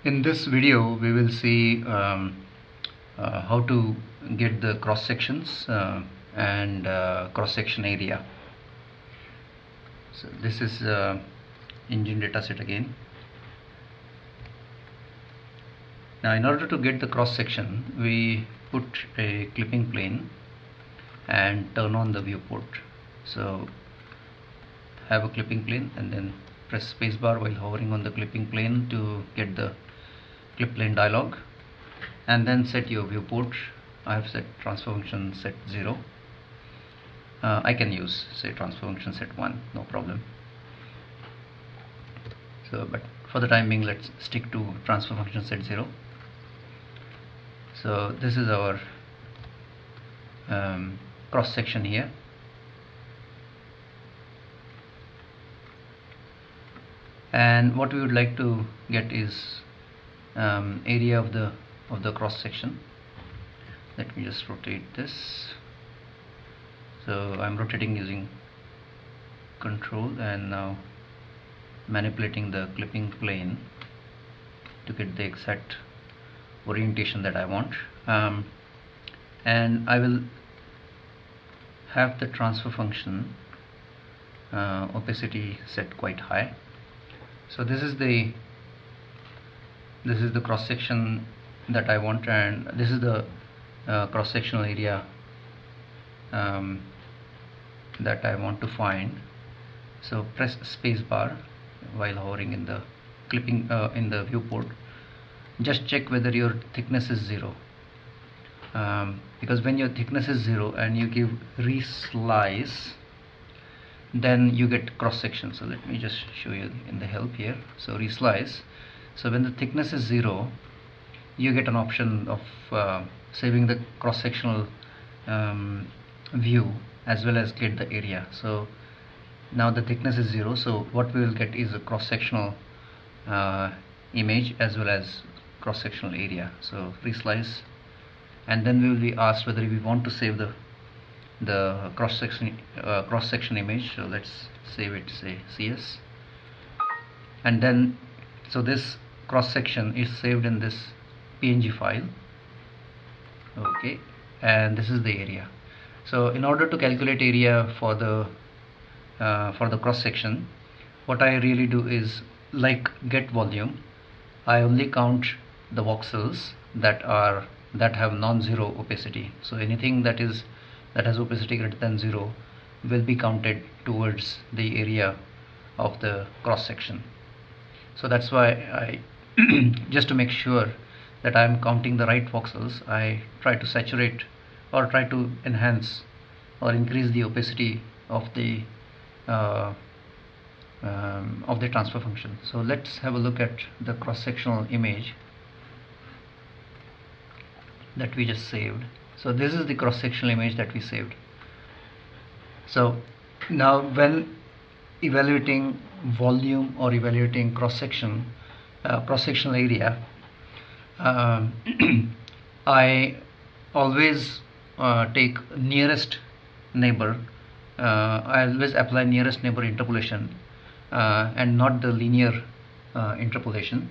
In this video we will see how to get the cross sections and cross section area. So this is engine dataset again. Now in order to get the cross section, we put a clipping plane and turn on the viewport. So have a clipping plane and then press spacebar while hovering on the clipping plane to get the clip plane dialog, and then set your viewport. I have set transfer function set 0. I can use say transfer function set 1, no problem. So but for the time being, let's stick to transfer function set 0. So this is our cross section here. And what we would like to get is area of the cross section. Let me just rotate this. So I'm rotating using control and now manipulating the clipping plane to get the exact orientation that I want, and I will have the transfer function opacity set quite high. So this is the cross section that I want, and this is the cross sectional area that I want to find. So press spacebar while hovering in the clipping in the viewport. Just check whether your thickness is 0, because when your thickness is 0 and you give reslice, then you get cross section. So let me just show you in the help here. So reslice. So when the thickness is 0, you get an option of saving the cross sectional view as well as get the area. So now the thickness is 0, so what we will get is a cross sectional image as well as cross sectional area. So reslice, and then we will be asked whether we want to save the cross section image. So let's save it, say CS, and then so this cross section is saved in this PNG file. Okay, and this is the area. So in order to calculate area for the cross section, what I really do is, like get volume, I only count the voxels that have non-zero opacity. So anything that has opacity greater than 0 will be counted towards the area of the cross section. So that's why I just to make sure that I am counting the right voxels, I try to saturate or try to enhance or increase the opacity of the transfer function. So let's have a look at the cross-sectional image that we just saved. So this is the cross-sectional image that we saved. So now when evaluating volume or evaluating cross-sectional area, I always take nearest neighbor. I always apply nearest neighbor interpolation and not the linear interpolation,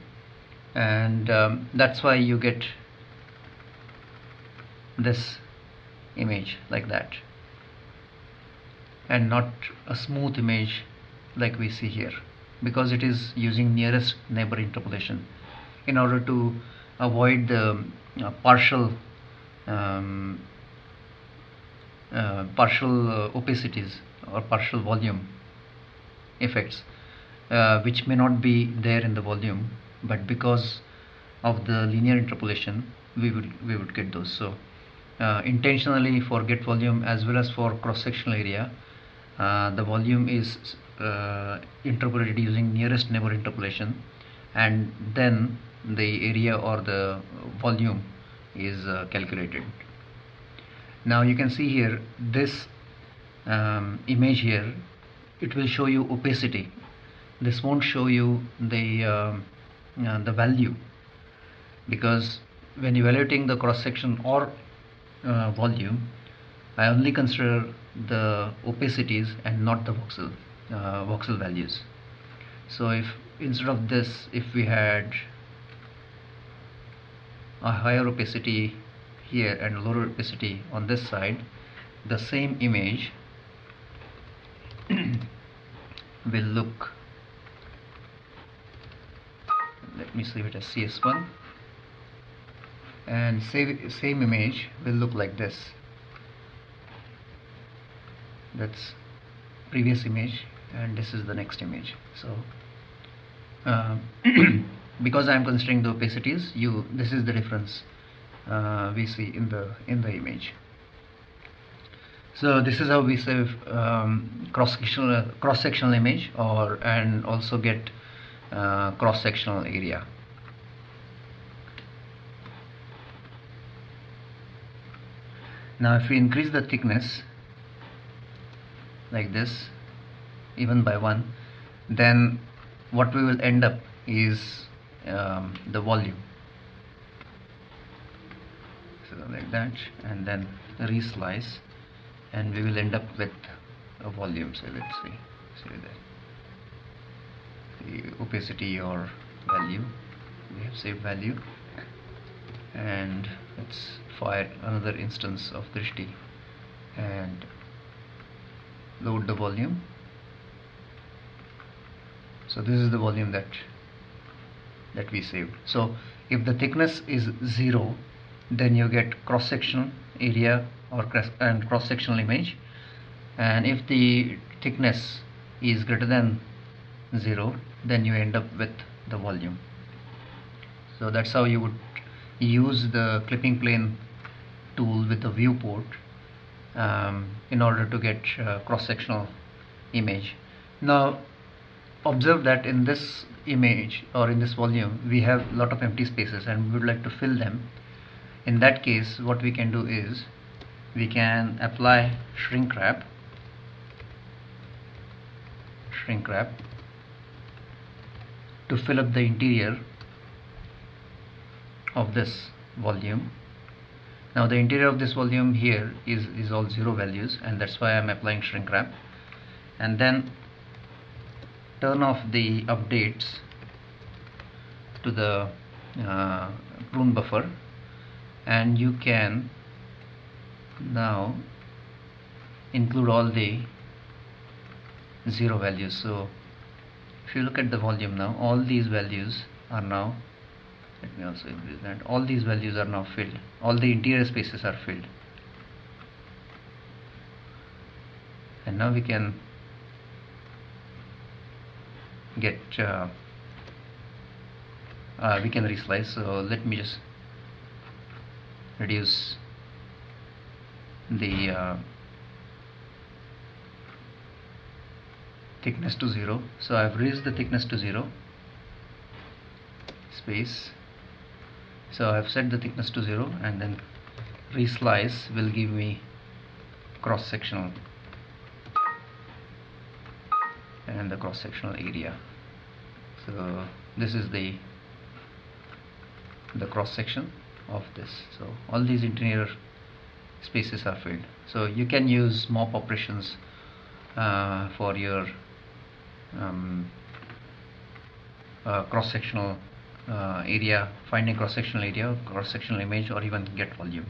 and that's why you get this image like that and not a smooth image like we see here, because it is using nearest neighbor interpolation in order to avoid the partial opacities or partial volume effects which may not be there in the volume, but because of the linear interpolation we would get those. So intentionally for get volume as well as for cross-sectional area, the volume is interpolated using nearest neighbor interpolation, and then the area or the volume is calculated. Now you can see here this image here, it will show you opacity. This won't show you the value, because when evaluating the cross section or volume, I only consider the opacities and not the voxel values. So if instead of this, if we had a higher opacity here and lower opacity on this side, the same image will look, let me save it as CS1, and same image will look like this. That's previous image and this is the next image. So because I am considering the opacities, this is the difference we see in the image. So this is how we save cross-sectional image and also get cross-sectional area. Now if we increase the thickness like this, even by 1, then what we will end up is the volume. So like that, and then reslice, and we will end up with a volume. So let's say that the opacity or value, we have saved value, and let's fire another instance of Drishti and load the volume. So this is the volume that we saved. So if the thickness is 0, then you get cross-sectional area and cross-sectional image, and if the thickness is greater than 0, then you end up with the volume. So that's how you would use the clipping plane tool with the viewport in order to get cross-sectional image. Now observe that in this image or in this volume we have a lot of empty spaces and we would like to fill them. In that case, what we can do is we can apply shrink wrap to fill up the interior of this volume. Now the interior of this volume here is all 0 values, and that's why I'm applying shrink wrap. And then turn off the updates to the prune buffer, and you can now include all the 0 values. So if you look at the volume now, all these values are now, let me also increase that, all these values are now filled, all the interior spaces are filled, and now we can get we can reslice. So let me just reduce the thickness to 0. So I've raised the thickness to 0 space. So I've set the thickness to 0, and then reslice will give me cross-sectional and the cross-sectional area. So this is the cross-section of this. So all these interior spaces are filled. So you can use mop operations for your cross-sectional area, finding cross-sectional area, cross-sectional image, or even get volume.